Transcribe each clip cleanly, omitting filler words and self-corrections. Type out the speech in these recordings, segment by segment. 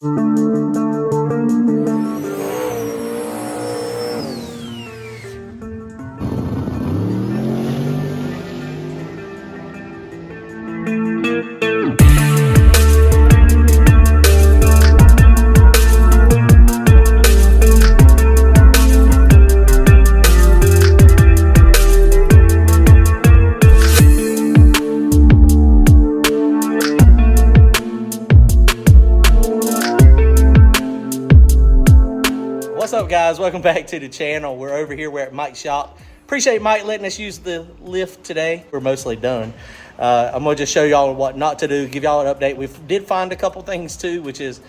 What's up, guys? Welcome back to the channel. We're over here. We're at Mike's shop. Appreciate Mike letting us use the lift today. We're mostly done. I'm gonna just show y'all what not to do, give y'all an update. We did find a couple things too, which is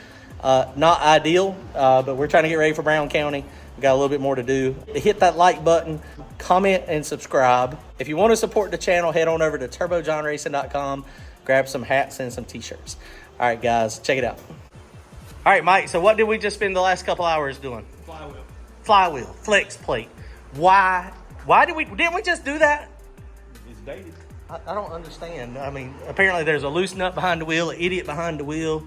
not ideal, but we're trying to get ready for Brown County. We got a little bit more to do. Hit that like button, comment, and subscribe. If you want to support the channel, head on over to turbojohnracing.com, grab some hats and some t-shirts. All right, guys, check it out. All right, Mike, so what did we just spend the last couple hours doing? Flywheel, flex plate. Why didn't we just do that? It's dated. I don't understand. I mean, apparently there's a loose nut behind the wheel, an idiot behind the wheel.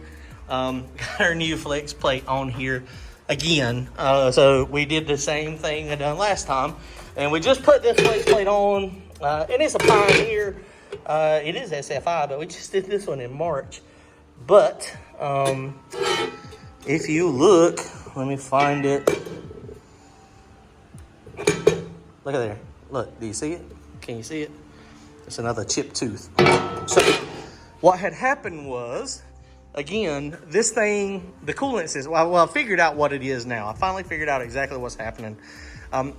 Got our new flex plate on here again. So we did the same thing I done last time. And we just put this flex plate on. And it's a Pioneer. It is SFI, but we just did this one in March. But if you look, let me find it. Look at there. Look, do you see it? Can you see it? It's another chipped tooth. So what had happened was, again, this thing, the coolant system, well, I figured out what it is now. I finally figured out exactly what's happening.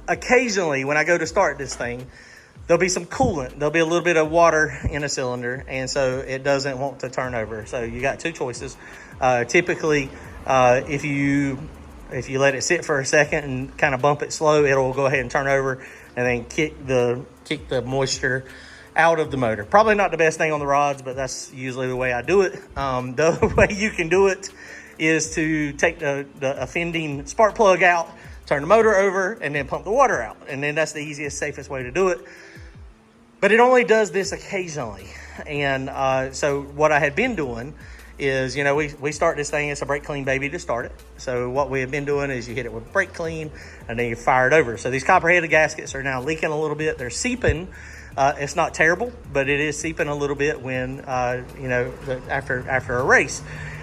Occasionally, when I go to start this thing, there'll be some coolant. There'll be a little bit of water in a cylinder, and so it doesn't want to turn over. So you got two choices. Typically, if you let it sit for a second and kind of bump it slow, it'll go ahead and turn over and then kick the moisture out of the motor. Probably not the best thing on the rods, but that's usually the way I do it. The other way you can do it is to take the offending spark plug out, turn the motor over, and then pump the water out. And then that's the easiest, safest way to do it. But it only does this occasionally. And so what I had been doing is, you know, we start this thing, it's a brake clean baby to start it. So what we have been doing is you hit it with brake clean and then you fire it over. So these copper-headed gaskets are now leaking a little bit. They're seeping. It's not terrible, but it is seeping a little bit when, you know, after a race.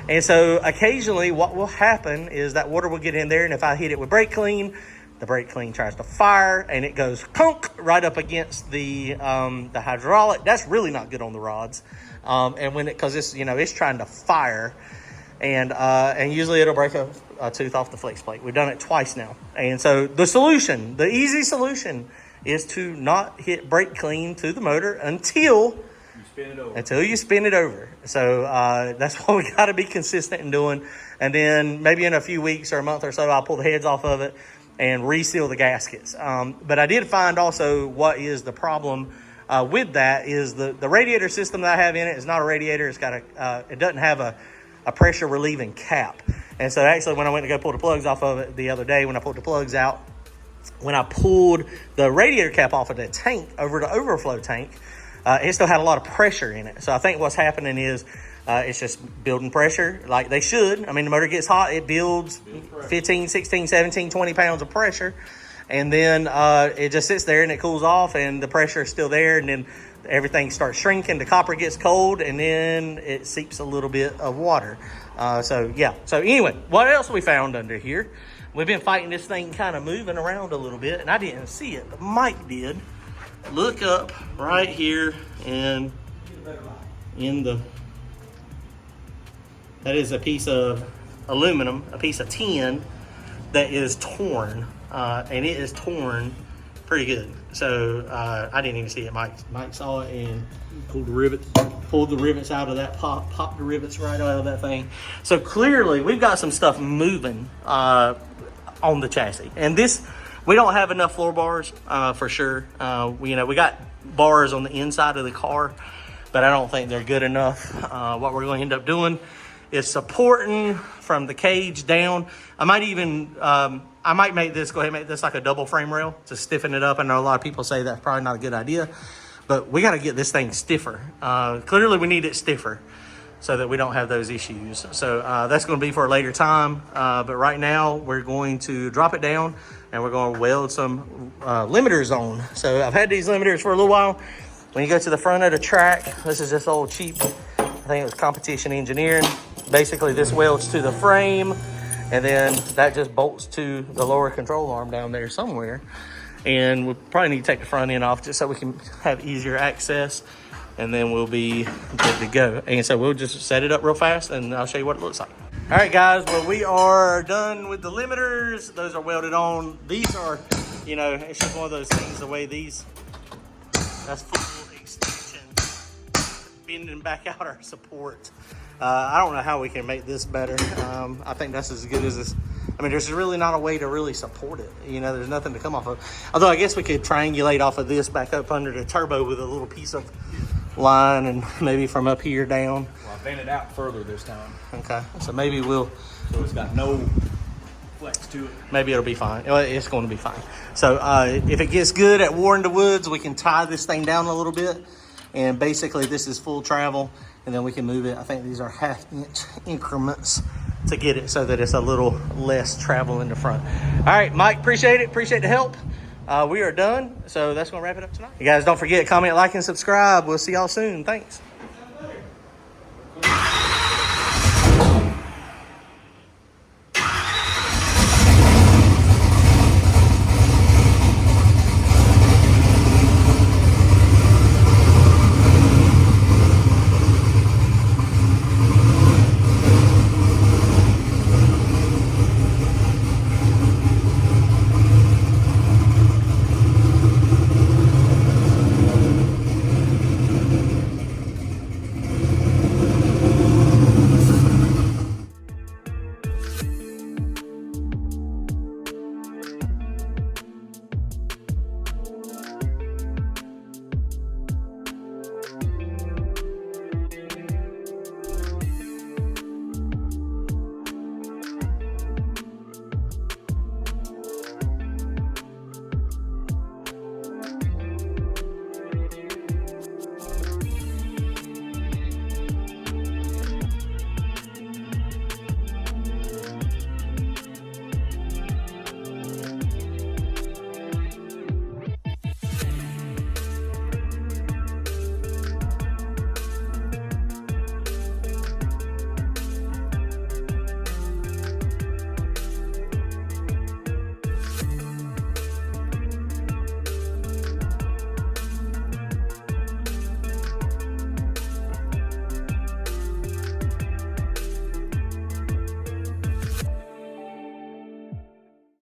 And so occasionally what will happen is that water will get in there, and if I hit it with brake clean, the brake clean tries to fire and it goes conk right up against the hydraulic. That's really not good on the rods. And when because it's, you know, it's trying to fire, and usually it'll break a tooth off the flex plate. We've done it twice now. And so the easy solution is to not hit brake clean to the motor until you spin it over. So that's what we got to be consistent in doing. And then maybe in a few weeks or a month or so, I'll pull the heads off of it and reseal the gaskets. But I did find also what is the problem with that is the radiator system that I have in it is not a radiator. It's got it doesn't have a pressure relieving cap. And so actually when I went to go pull the plugs off of it the other day, when I pulled the plugs out, when I pulled the radiator cap off of the tank over the overflow tank, it still had a lot of pressure in it. So I think what's happening is it's just building pressure like they should. I mean, the motor gets hot, it builds 15, 16, 17, 20 pounds of pressure. And then it just sits there and it cools off and the pressure is still there. And then everything starts shrinking, the copper gets cold, and then it seeps a little bit of water. So yeah, so anyway, what else we found under here? We've been fighting this thing kind of moving around a little bit, and I didn't see it, but Mike did. Look up right here and that is a piece of aluminum, a piece of tin that is torn, and it is torn pretty good. So I didn't even see it. Mike saw it and pulled the rivets out of that, popped the rivets right out of that thing. So clearly we've got some stuff moving on the chassis, and this, we don't have enough floor bars for sure. We got bars on the inside of the car, but I don't think they're good enough. What we're going to end up doing is supporting from the cage down. I might even, I might go ahead and make this like a double frame rail to stiffen it up. I know a lot of people say that's probably not a good idea, but we got to get this thing stiffer. Clearly we need it stiffer. so that we don't have those issues. So that's going to be for a later time. But right now we're going to drop it down and we're going to weld some limiters on. So I've had these limiters for a little while. When you go to the front of the track, this is just old cheap, I think it was Competition Engineering. Basically this welds to the frame and then that just bolts to the lower control arm down there somewhere. And we'll probably need to take the front end off just so we can have easier access. And then we'll be good to go. And so we'll just set it up real fast and I'll show you what it looks like. All right, guys, well, we are done with the limiters. Those are welded on. These are, you know, it's just one of those things, the way these, that's full extension, bending back out our support. I don't know how we can make this better. I think that's as good as this. I mean, there's really not a way to really support it. You know, there's nothing to come off of. Although I guess we could triangulate off of this back up under the turbo with a little piece of line and maybe from up here down. Well, I bent it out further this time. Okay, so maybe we'll... So it's got no flex to it. Maybe it'll be fine. Well, it's going to be fine. So if it gets good at War in the Woods, we can tie this thing down a little bit. And basically this is full travel. And then we can move it. I think these are 1/2 inch increments to get it so that it's a little less travel in the front. All right, Mike, appreciate it. Appreciate the help. We are done. So that's going to wrap it up tonight. You guys don't forget, comment, like, and subscribe. We'll see y'all soon. Thanks.